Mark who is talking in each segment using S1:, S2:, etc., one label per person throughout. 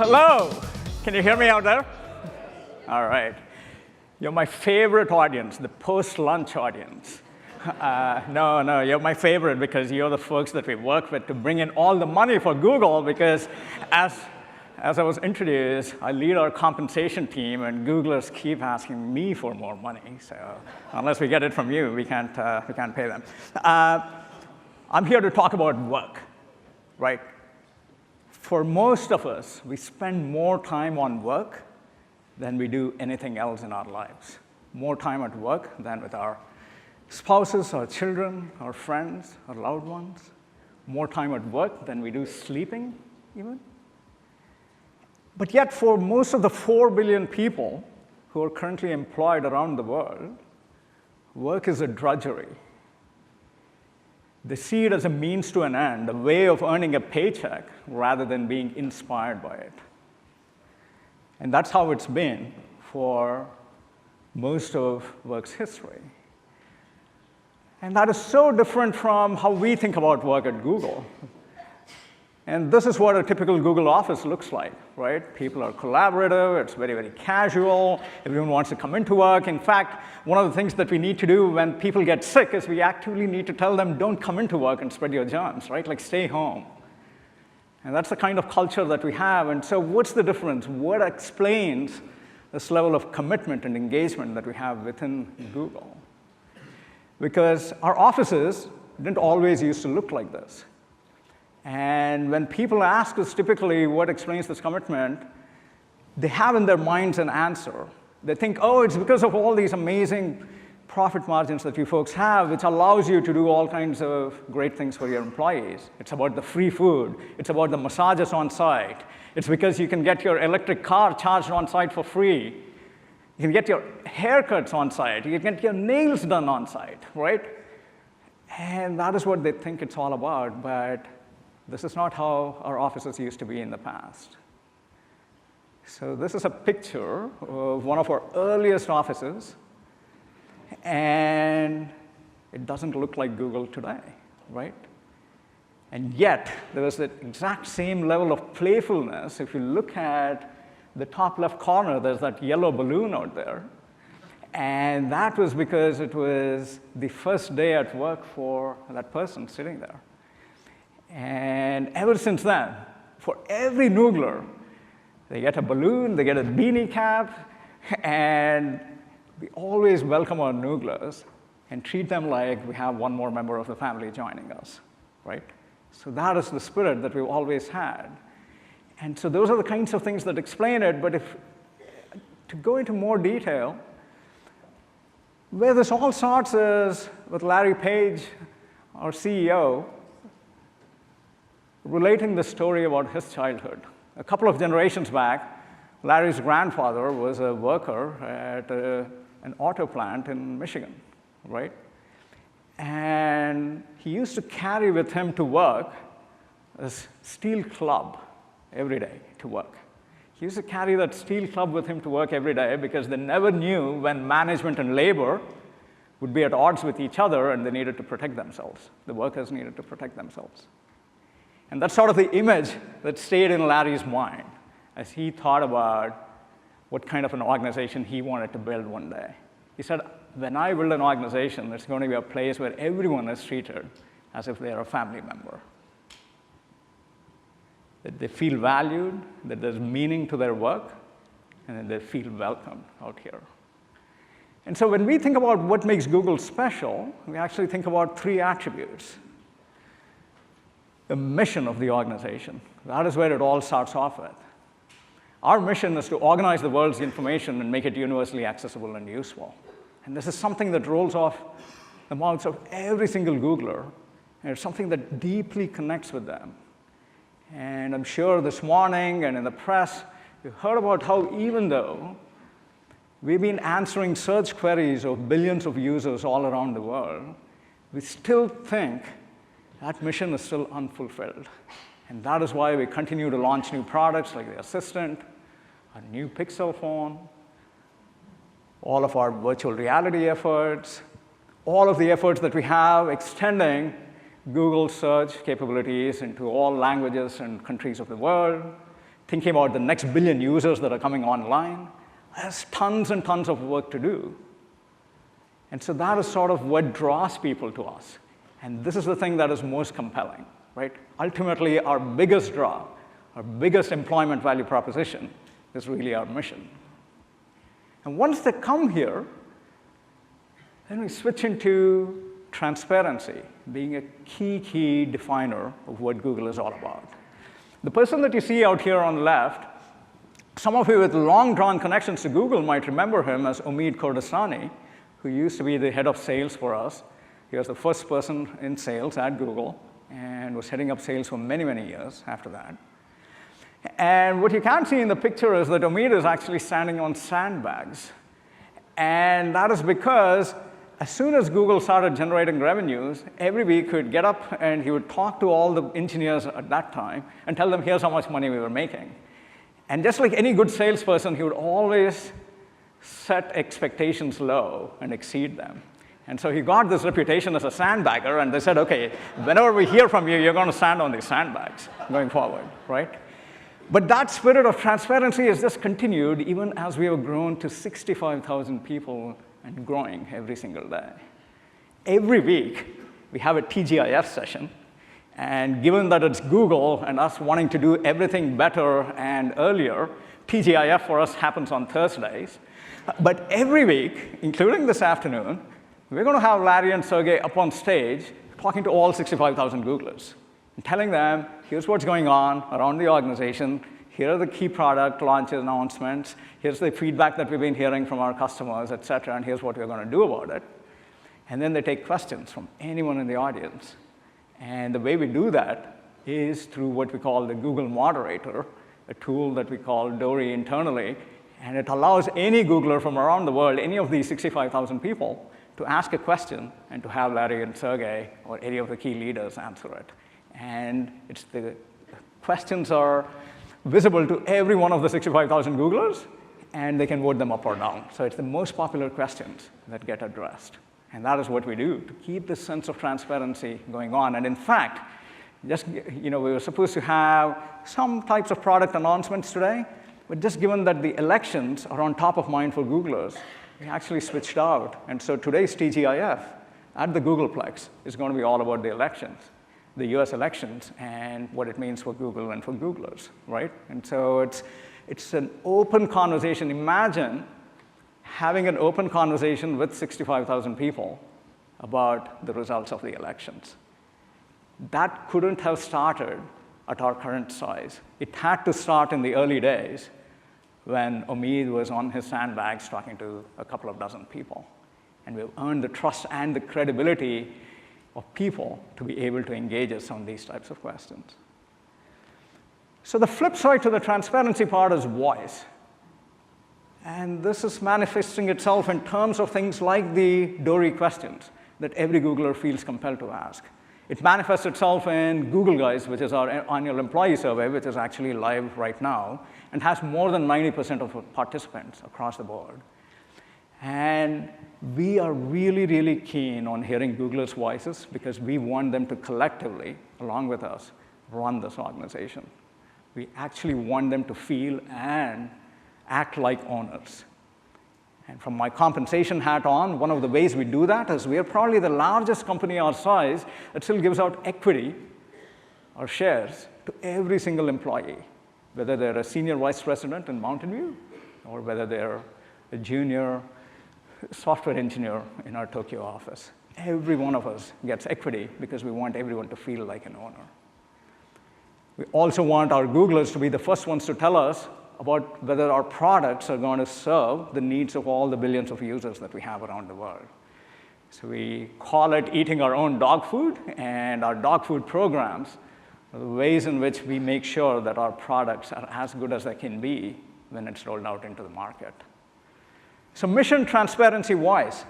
S1: Hello. Can you hear me out there? All right. You're my favorite audience, the post-lunch audience. No, you're my favorite because you're the folks that we work with to bring in all the money for Google because as I was introduced, I lead our compensation team, and Googlers keep asking me for more money. So unless we get it from you, we can't pay them. I'm here to talk about work, right? For most of us, we spend more time on work than we do anything else in our lives. More time at work than with our spouses, our children, our friends, our loved ones. More time at work than we do sleeping, even. But yet, for most of the 4 billion people who are currently employed around the world, work is a drudgery. They see it as a means to an end, a way of earning a paycheck rather than being inspired by it. And that's how it's been for most of work's history. And that is so different from how we think about work at Google. And this is what a typical Google office looks like, right? People are collaborative, it's very, very casual, everyone wants to come into work. In fact, one of the things that we need to do when people get sick is we actively need to tell them, don't come into work and spread your germs, right? Like, stay home. And that's the kind of culture that we have. And so what's the difference? What explains this level of commitment and engagement that we have within Google? Because our offices didn't always used to look like this. And when people ask us typically what explains this commitment, they have in their minds an answer. They think, oh, it's because of all these amazing profit margins that you folks have, which allows you to do all kinds of great things for your employees. It's about the free food. It's about the massages on site. It's because you can get your electric car charged on site for free. You can get your haircuts on site. You can get your nails done on site, right? And that is what they think it's all about. But this is not how our offices used to be in the past. So this is a picture of one of our earliest offices. And it doesn't look like Google today, right? And yet, there was that exact same level of playfulness. If you look at the top left corner, there's that yellow balloon out there. And that was because it was the first day at work for that person sitting there. And ever since then, for every Noogler, they get a balloon, they get a beanie cap, and we always welcome our Nooglers and treat them like we have one more member of the family joining us, right? So that is the spirit that we've always had. And so those are the kinds of things that explain it, but to go into more detail, where this all starts is with Larry Page, our CEO, relating the story about his childhood. A couple of generations back, Larry's grandfather was a worker at an auto plant in Michigan, right? And he used to carry with him to work a steel club every day to work. He used to carry that steel club with him to work every day because they never knew when management and labor would be at odds with each other and they needed to protect themselves. The workers needed to protect themselves. And that's sort of the image that stayed in Larry's mind as he thought about what kind of an organization he wanted to build one day. He said, when I build an organization, it's going to be a place where everyone is treated as if they are a family member. That they feel valued, that there's meaning to their work, and that they feel welcomed out here. And so when we think about what makes Google special, we actually think about 3 attributes. The mission of the organization. That is where it all starts off with. Our mission is to organize the world's information and make it universally accessible and useful. And this is something that rolls off the mouths of every single Googler, and it's something that deeply connects with them. And I'm sure this morning and in the press, you heard about how even though we've been answering search queries of billions of users all around the world, we still think that mission is still unfulfilled. And that is why we continue to launch new products like the Assistant, a new Pixel phone, all of our virtual reality efforts, all of the efforts that we have extending Google search capabilities into all languages and countries of the world, thinking about the next billion users that are coming online. There's tons and tons of work to do. And so that is sort of what draws people to us. And this is the thing that is most compelling, right? Ultimately, our biggest draw, our biggest employment value proposition is really our mission. And once they come here, then we switch into transparency, being a key definer of what Google is all about. The person that you see out here on the left, some of you with long-drawn connections to Google might remember him as Omid Kordestani, who used to be the head of sales for us. He was the first person in sales at Google and was heading up sales for many, many years after that. And what you can see in the picture is that Omid is actually standing on sandbags. And that is because as soon as Google started generating revenues, every week he would get up and he would talk to all the engineers at that time and tell them, here's how much money we were making. And just like any good salesperson, he would always set expectations low and exceed them. And so he got this reputation as a sandbagger, and they said, okay, whenever we hear from you, you're going to stand on these sandbags going forward, right? But that spirit of transparency has just continued even as we have grown to 65,000 people and growing every single day. Every week, we have a TGIF session. And given that it's Google and us wanting to do everything better and earlier, TGIF for us happens on Thursdays. But every week, including this afternoon, we're going to have Larry and Sergey up on stage talking to all 65,000 Googlers and telling them, here's what's going on around the organization. Here are the key product launches announcements. Here's the feedback that we've been hearing from our customers, et cetera, and here's what we're going to do about it. And then they take questions from anyone in the audience. And the way we do that is through what we call the Google Moderator, a tool that we call Dory internally. And it allows any Googler from around the world, any of these 65,000 people, to ask a question and to have Larry and Sergey or any of the key leaders answer it. And the questions are visible to every one of the 65,000 Googlers, and they can vote them up or down. So it's the most popular questions that get addressed. And that is what we do to keep this sense of transparency going on. And in fact, we were supposed to have some types of product announcements today, but just given that the elections are on top of mind for Googlers, we actually switched out. And so today's TGIF at the Googleplex is going to be all about the elections, the US elections, and what it means for Google and for Googlers, right? And so it's an open conversation. Imagine having an open conversation with 65,000 people about the results of the elections. That couldn't have started at our current size. It had to start in the early days when Omid was on his sandbags talking to a couple of dozen people. And we've earned the trust and the credibility of people to be able to engage us on these types of questions. So the flip side to the transparency part is voice. And this is manifesting itself in terms of things like the Dory questions that every Googler feels compelled to ask. It manifests itself in Google Guys, which is our annual employee survey, which is actually live right now, and has more than 90% of participants across the board. And we are really keen on hearing Googlers' voices because we want them to collectively, along with us, run this organization. We actually want them to feel and act like owners. And from my compensation hat on, one of the ways we do that is we are probably the largest company our size that still gives out equity or shares to every single employee, whether they're a senior vice president in Mountain View or whether they're a junior software engineer in our Tokyo office. Every one of us gets equity because we want everyone to feel like an owner. We also want our Googlers to be the first ones to tell us about whether our products are going to serve the needs of all the billions of users that we have around the world. So we call it eating our own dog food, and our dog food programs are the ways in which we make sure that our products are as good as they can be when it's rolled out into the market. So mission, transparency, voice.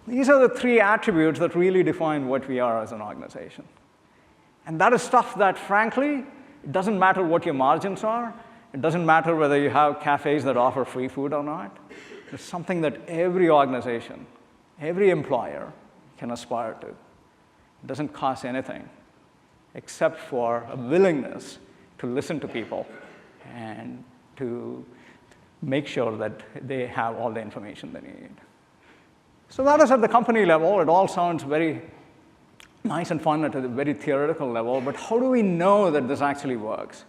S1: These are the three attributes that really define what we are as an organization. And that is stuff that, frankly, it doesn't matter what your margins are. It doesn't matter whether you have cafes that offer free food or not. It's something that every organization, every employer can aspire to. It doesn't cost anything except for a willingness to listen to people and to make sure that they have all the information they need. So that is at the company level. It all sounds very nice and fun at a very theoretical level, but how do we know that this actually works?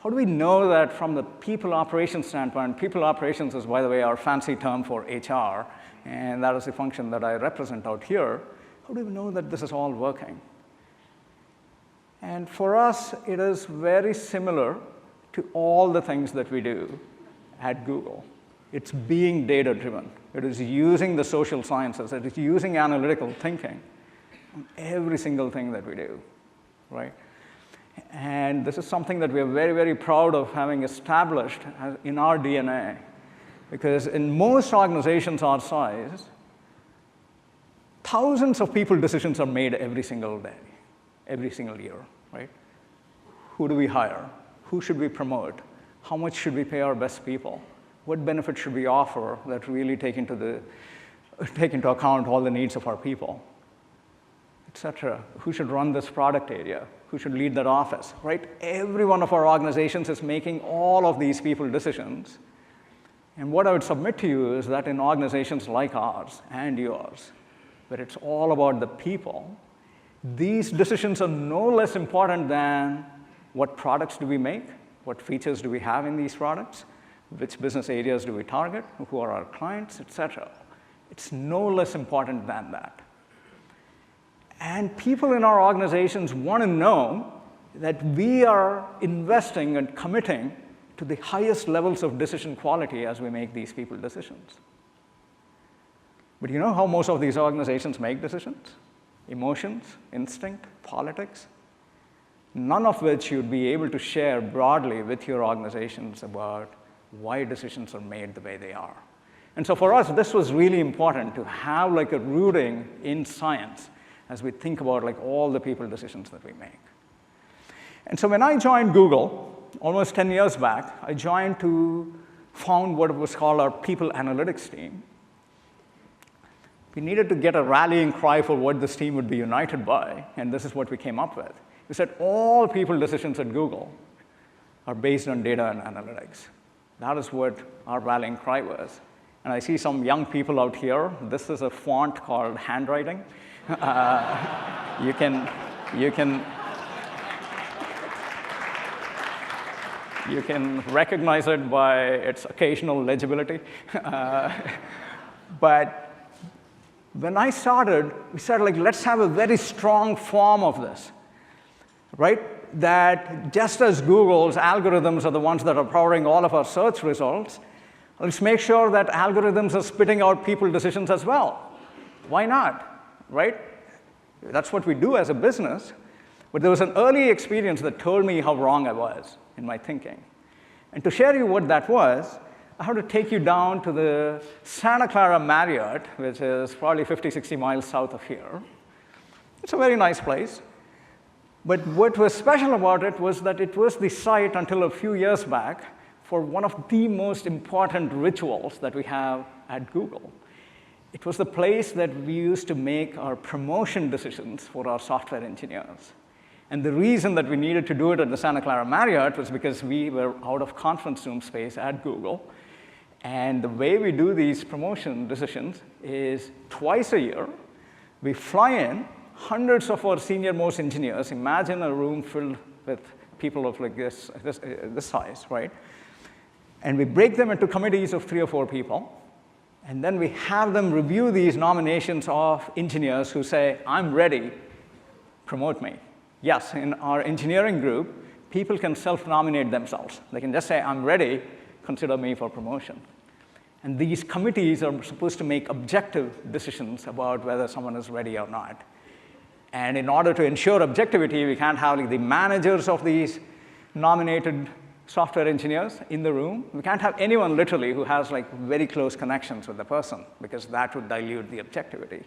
S1: How do we know that from the people operations standpoint? People operations is, by the way, our fancy term for HR, and that is the function that I represent out here. How do we know that this is all working? And for us, it is very similar to all the things that we do at Google. It's being data-driven. It is using the social sciences. It is using analytical thinking on every single thing that we do, right? And this is something that we are very, very proud of having established in our DNA, because in most organizations our size, thousands of people decisions are made every single day, every single year, right? Who do we hire? Who should we promote? How much should we pay our best people? What benefits should we offer that really take into account all the needs of our people, et cetera? Who should run this product area? Who should lead that office, right? Every one of our organizations is making all of these people decisions. And what I would submit to you is that in organizations like ours and yours, where it's all about the people, these decisions are no less important than what products do we make, what features do we have in these products, which business areas do we target, who are our clients, et cetera. It's no less important than that. And people in our organizations want to know that we are investing and committing to the highest levels of decision quality as we make these people decisions. But you know how most of these organizations make decisions? Emotions, instinct, politics, none of which you'd be able to share broadly with your organizations about why decisions are made the way they are. And so for us, this was really important to have like a rooting in science as we think about like all the people decisions that we make. And so when I joined Google, almost 10 years back, I joined to found what was called our people analytics team. We needed to get a rallying cry for what this team would be united by, and this is what we came up with. We said all people decisions at Google are based on data and analytics. That is what our rallying cry was. And I see some young people out here. This is a font called handwriting. You can recognize it by its occasional legibility. But when I started, we said, like, let's have a very strong form of this, right? That just as Google's algorithms are the ones that are powering all of our search results, let's make sure that algorithms are spitting out people decisions as well. Why not, right? That's what we do as a business. But there was an early experience that told me how wrong I was in my thinking. And to share you what that was, I have to take you down to the Santa Clara Marriott, which is probably 50, 60 miles south of here. It's a very nice place. But what was special about it was that it was the site until a few years back for one of the most important rituals that we have at Google. It was the place that we used to make our promotion decisions for our software engineers. And the reason that we needed to do it at the Santa Clara Marriott was because we were out of conference room space at Google. And the way we do these promotion decisions is twice a year, we fly in hundreds of our senior-most engineers. Imagine a room filled with people of like this size, right? And we break them into committees of 3 or 4 people. And then we have them review these nominations of engineers who say, I'm ready, promote me. Yes, in our engineering group, people can self-nominate themselves. They can just say, I'm ready, consider me for promotion. And these committees are supposed to make objective decisions about whether someone is ready or not. And in order to ensure objectivity, we can't have like the managers of these nominated software engineers in the room. We can't have anyone literally who has like very close connections with the person, because that would dilute the objectivity.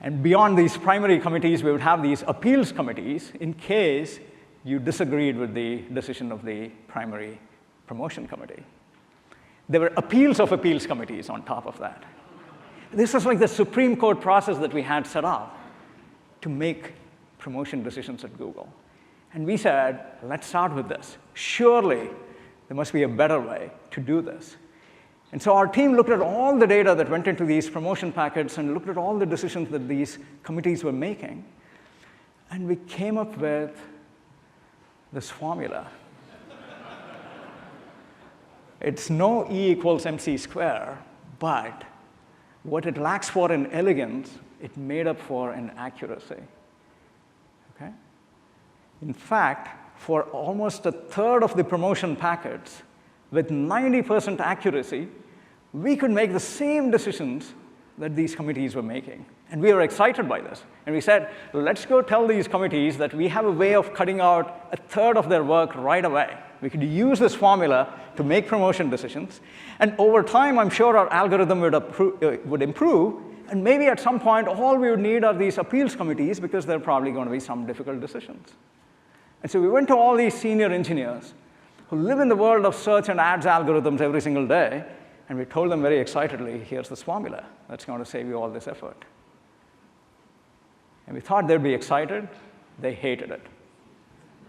S1: And beyond these primary committees, we would have these appeals committees in case you disagreed with the decision of the primary promotion committee. There were appeals of appeals committees on top of that. This was like the Supreme Court process that we had set up to make promotion decisions at Google. And we said, let's start with this. Surely, there must be a better way to do this. And so our team looked at all the data that went into these promotion packets and looked at all the decisions that these committees were making. And we came up with this formula. It's no E equals MC squared, but what it lacks for in elegance, it made up for in accuracy. Okay? In fact, for almost a third of the promotion packets, with 90% accuracy, we could make the same decisions that these committees were making. And we were excited by this. And we said, let's go tell these committees that we have a way of cutting out a third of their work right away. We could use this formula to make promotion decisions. And over time, I'm sure our algorithm would improve. And maybe at some point, all we would need are these appeals committees because there are probably going to be some difficult decisions. And so we went to all these senior engineers who live in the world of search and ads algorithms every single day, and we told them very excitedly, here's this formula that's going to save you all this effort. And we thought they'd be excited. They hated it.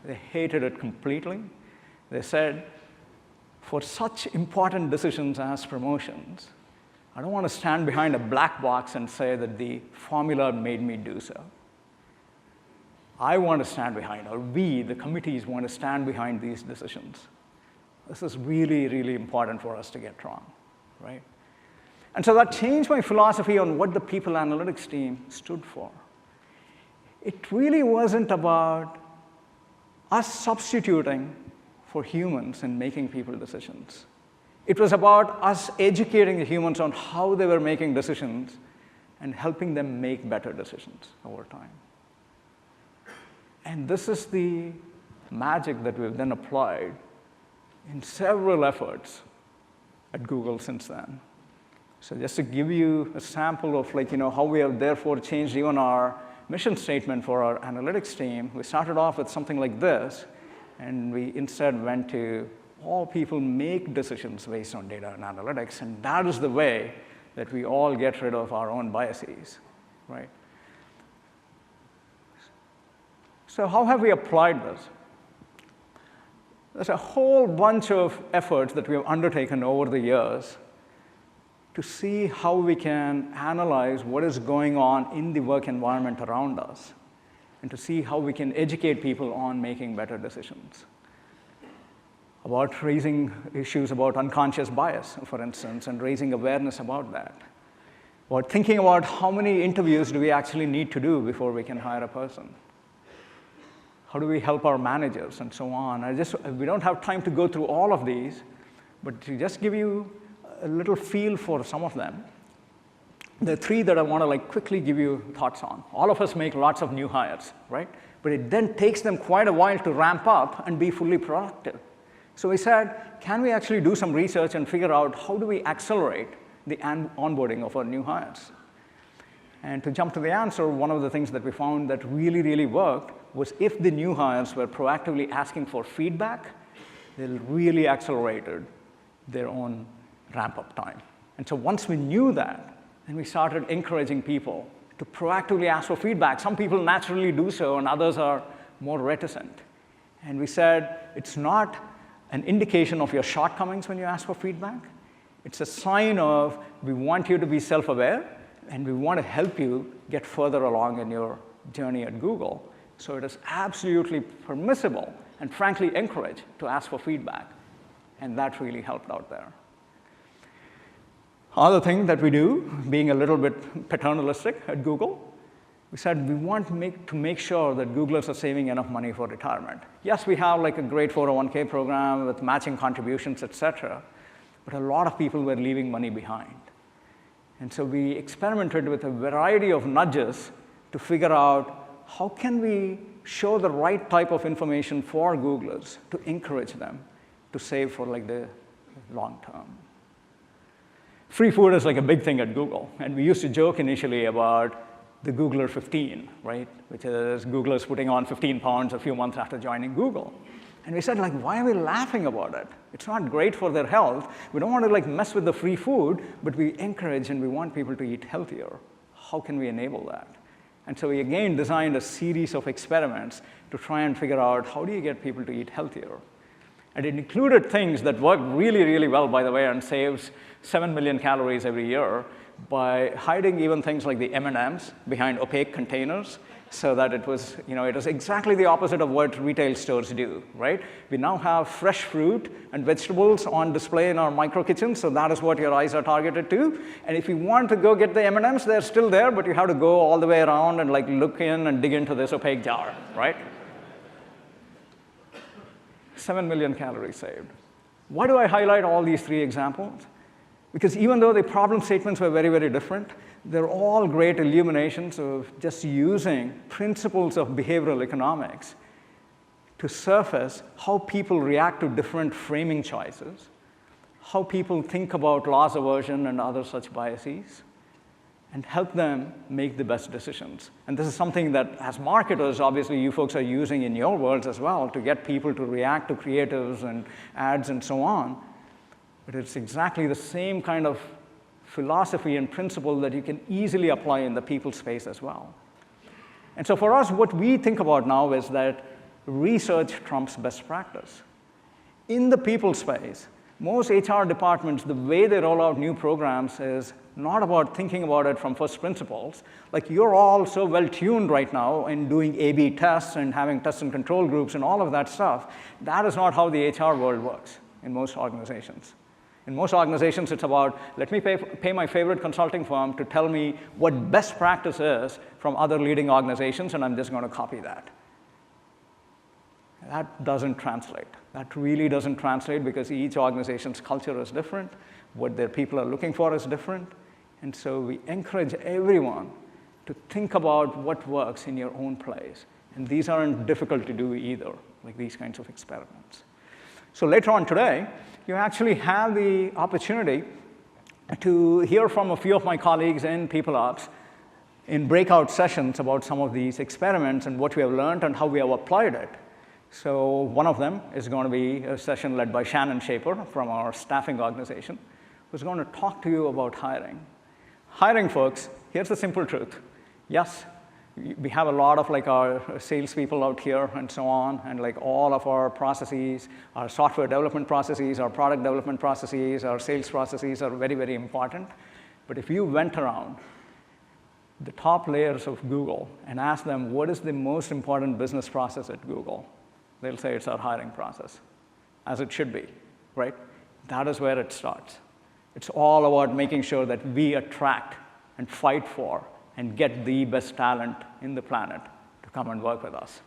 S1: They hated it completely. They said, for such important decisions as promotions, I don't want to stand behind a black box and say that the formula made me do so. I want to stand behind, or we, the committees, want to stand behind these decisions. This is really, really important for us to get wrong, right? And so that changed my philosophy on what the people analytics team stood for. It really wasn't about us substituting for humans in making people decisions. It was about us educating the humans on how they were making decisions and helping them make better decisions over time. And this is the magic that we've then applied in several efforts at Google since then. So just to give you a sample of how we have therefore changed even our mission statement for our analytics team, we started off with something like this, and we instead went to all people make decisions based on data and analytics, and that is the way that we all get rid of our own biases, right? So how have we applied this? There's a whole bunch of efforts that we have undertaken over the years to see how we can analyze what is going on in the work environment around us and to see how we can educate people on making better decisions. About raising issues about unconscious bias, for instance, and raising awareness about that. About thinking about how many interviews do we actually need to do before we can hire a person. How do we help our managers, and so on. We don't have time to go through all of these, but to just give you a little feel for some of them, there are three that I want to quickly give you thoughts on. All of us make lots of new hires, right? But it then takes them quite a while to ramp up and be fully productive. So we said, can we actually do some research and figure out how do we accelerate the onboarding of our new hires? And to jump to the answer, one of the things that we found that really, really worked was if the new hires were proactively asking for feedback, they really accelerated their own ramp-up time. And so once we knew that, then we started encouraging people to proactively ask for feedback. Some people naturally do so, and others are more reticent. And we said, it's not an indication of your shortcomings when you ask for feedback. It's a sign of we want you to be self-aware, and we want to help you get further along in your journey at Google. So it is absolutely permissible and frankly encouraged to ask for feedback. And that really helped out there. Other thing that we do, being a little bit paternalistic at Google, we said we want to make sure that Googlers are saving enough money for retirement. Yes, we have a great 401k program with matching contributions, et cetera, but a lot of people were leaving money behind. And so we experimented with a variety of nudges to figure out how can we show the right type of information for Googlers to encourage them to save for the long term. Free food is a big thing at Google. And we used to joke initially about the Googler 15, right? Which is Googlers putting on 15 pounds a few months after joining Google. And we said, why are we laughing about it? It's not great for their health. We don't want to mess with the free food, but we encourage and we want people to eat healthier. How can we enable that? And so we again designed a series of experiments to try and figure out how do you get people to eat healthier. And it included things that work really, really well, by the way, and saves 7 million calories every year by hiding even things like the M&Ms behind opaque containers so that it was exactly the opposite of what retail stores do, right? We now have fresh fruit and vegetables on display in our micro kitchens, so that is what your eyes are targeted to. And if you want to go get the M&Ms, they're still there, but you have to go all the way around and look in and dig into this opaque jar, right? 7 million calories saved. Why do I highlight all these 3 examples? Because even though the problem statements were very, very different, they're all great illuminations of just using principles of behavioral economics to surface how people react to different framing choices, how people think about loss aversion and other such biases, and help them make the best decisions. And this is something that, as marketers, obviously you folks are using in your worlds as well to get people to react to creatives and ads and so on. But it's exactly the same kind of philosophy and principle that you can easily apply in the people space as well. And so for us, what we think about now is that research trumps best practice. In the people space, most HR departments, the way they roll out new programs is not about thinking about it from first principles. Like, you're all so well-tuned right now in doing A/B tests and having test and control groups and all of that stuff. That is not how the HR world works in most organizations. In most organizations, it's about, let me pay my favorite consulting firm to tell me what best practice is from other leading organizations, and I'm just going to copy that. That doesn't translate. That really doesn't translate because each organization's culture is different. What their people are looking for is different. And so we encourage everyone to think about what works in your own place. And these aren't difficult to do either, like these kinds of experiments. So later on today, you actually have the opportunity to hear from a few of my colleagues in People Ops in breakout sessions about some of these experiments and what we have learned and how we have applied it. So one of them is going to be a session led by Shannon Shaper from our staffing organization, who's going to talk to you about hiring. Hiring, folks, here's the simple truth. Yes, we have a lot of our salespeople out here and so on, and all of our processes, our software development processes, our product development processes, our sales processes are very, very important. But if you went around the top layers of Google and asked them what is the most important business process at Google, they'll say it's our hiring process, as it should be, right? That is where it starts. It's all about making sure that we attract and fight for and get the best talent in the planet to come and work with us.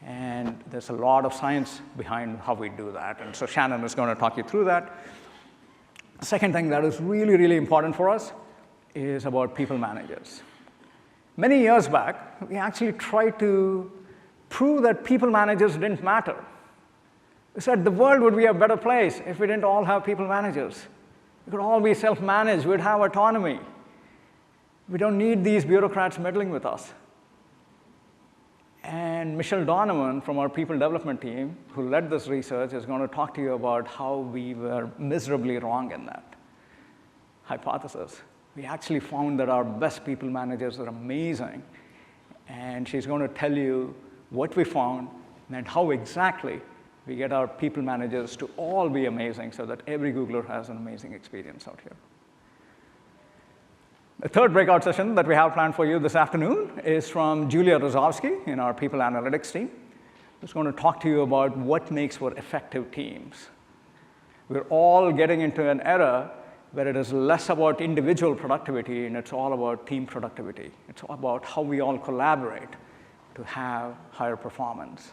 S1: And there's a lot of science behind how we do that. And so Shannon is going to talk you through that. The second thing that is really, really important for us is about people managers. Many years back, we actually tried to prove that people managers didn't matter. We said the world would be a better place if we didn't all have people managers. We could all be self-managed. We'd have autonomy. We don't need these bureaucrats meddling with us. And Michelle Donovan from our people development team, who led this research, is going to talk to you about how we were miserably wrong in that hypothesis. We actually found that our best people managers are amazing. And she's going to tell you what we found and how exactly we get our people managers to all be amazing so that every Googler has an amazing experience out here. The third breakout session that we have planned for you this afternoon is from Julia Rozovsky in our people analytics team, who's going to talk to you about what makes for effective teams. We're all getting into an era where it is less about individual productivity and it's all about team productivity. It's all about how we all collaborate to have higher performance.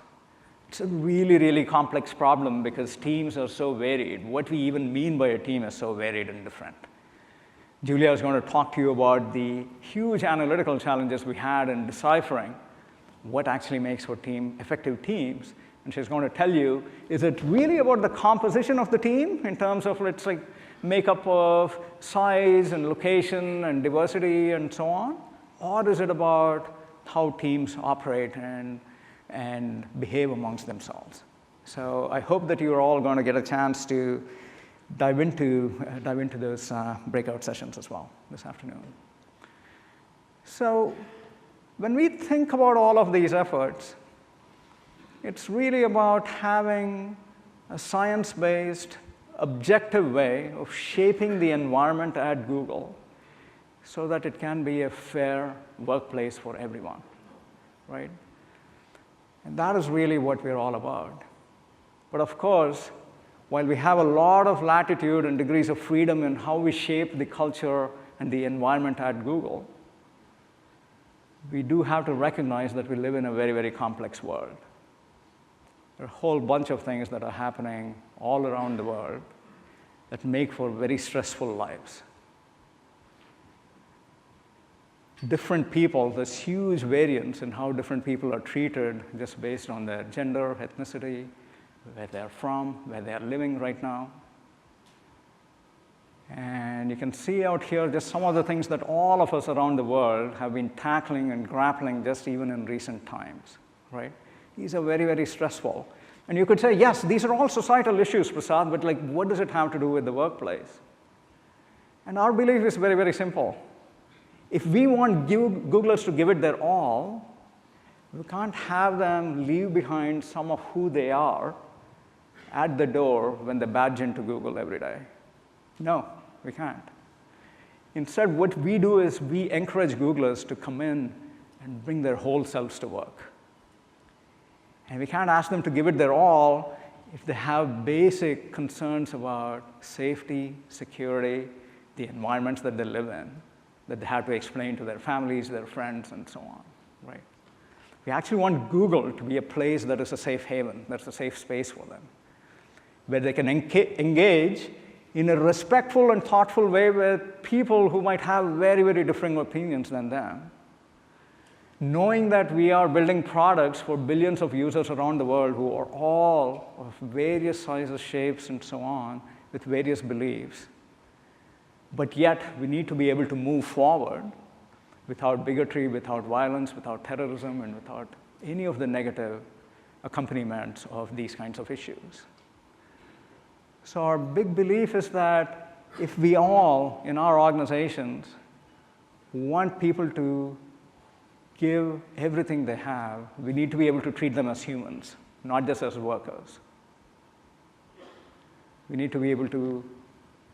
S1: It's a really, really complex problem because teams are so varied. What we even mean by a team is so varied and different. Julia is going to talk to you about the huge analytical challenges we had in deciphering what actually makes for effective teams. And she's going to tell you, is it really about the composition of the team in terms of its makeup of size and location and diversity and so on? Or is it about how teams operate and behave amongst themselves? So I hope that you're all going to get a chance to dive into those breakout sessions as well this afternoon. So when we think about all of these efforts, it's really about having a science-based, objective way of shaping the environment at Google so that it can be a fair workplace for everyone, right? And that is really what we're all about. But of course, while we have a lot of latitude and degrees of freedom in how we shape the culture and the environment at Google, we do have to recognize that we live in a very, very complex world. There are a whole bunch of things that are happening all around the world that make for very stressful lives. Different people, there's huge variance in how different people are treated just based on their gender, ethnicity, where they're from, where they're living right now. And you can see out here just some of the things that all of us around the world have been tackling and grappling just even in recent times, right? These are very, very stressful. And you could say, yes, these are all societal issues, Prasad, but like, what does it have to do with the workplace? And our belief is very, very simple. If we want Googlers to give it their all, we can't have them leave behind some of who they are at the door when they badge into Google every day. No, we can't. Instead, what we do is we encourage Googlers to come in and bring their whole selves to work. And we can't ask them to give it their all if they have basic concerns about safety, security, the environments that they live in, that they have to explain to their families, their friends, and so on, right? We actually want Google to be a place that is a safe haven, that's a safe space for them, where they can engage in a respectful and thoughtful way with people who might have very, very different opinions than them, knowing that we are building products for billions of users around the world who are all of various sizes, shapes, and so on, with various beliefs. But yet, we need to be able to move forward without bigotry, without violence, without terrorism, and without any of the negative accompaniments of these kinds of issues. So our big belief is that if we all, in our organizations, want people to give everything they have, we need to be able to treat them as humans, not just as workers. We need to be able to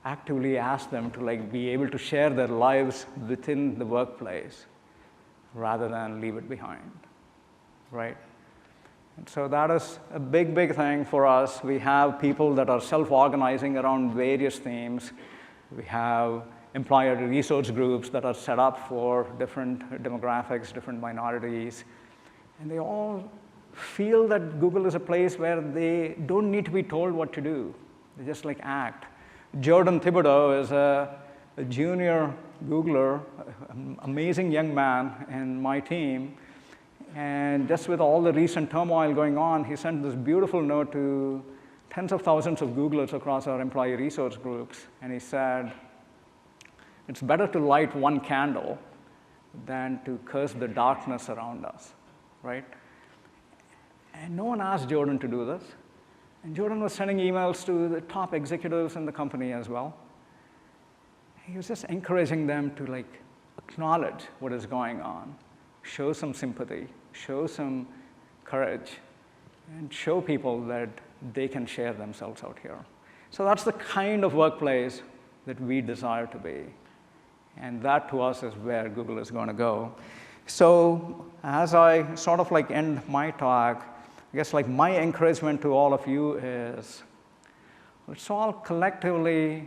S1: actively ask them to be able to share their lives within the workplace rather than leave it behind, right? And so that is a big, big thing for us. We have people that are self-organizing around various themes. We have employer resource groups that are set up for different demographics, different minorities. And they all feel that Google is a place where they don't need to be told what to do. They just act. Jordan Thibodeau is a junior Googler, an amazing young man in my team. And just with all the recent turmoil going on, he sent this beautiful note to tens of thousands of Googlers across our employee resource groups. And he said, it's better to light one candle than to curse the darkness around us, right? And no one asked Jordan to do this. And Jordan was sending emails to the top executives in the company as well. He was just encouraging them to acknowledge what is going on, show some sympathy, show some courage, and show people that they can share themselves out here. So that's the kind of workplace that we desire to be. And that, to us, is where Google is going to go. So as I sort of end my talk, I guess my encouragement to all of you is, let's all collectively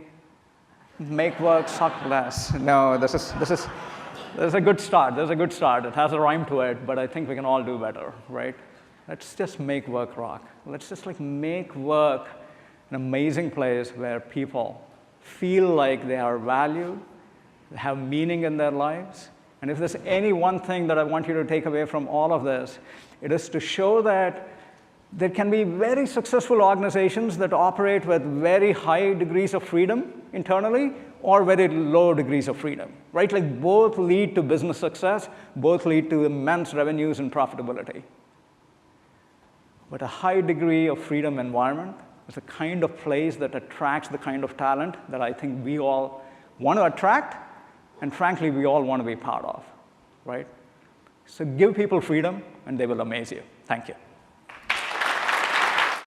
S1: make work suck less. No, this is a good start. There's a good start. It has a rhyme to it, but I think we can all do better, right? Let's just make work rock. Let's just make work an amazing place where people feel like they are valued, they have meaning in their lives. And if there's any one thing that I want you to take away from all of this, it is to show that there can be very successful organizations that operate with very high degrees of freedom internally or very low degrees of freedom, right? Both lead to business success, both lead to immense revenues and profitability. But a high degree of freedom environment is a kind of place that attracts the kind of talent that I think we all want to attract, and frankly, we all want to be part of, right? So give people freedom, and they will amaze you. Thank you.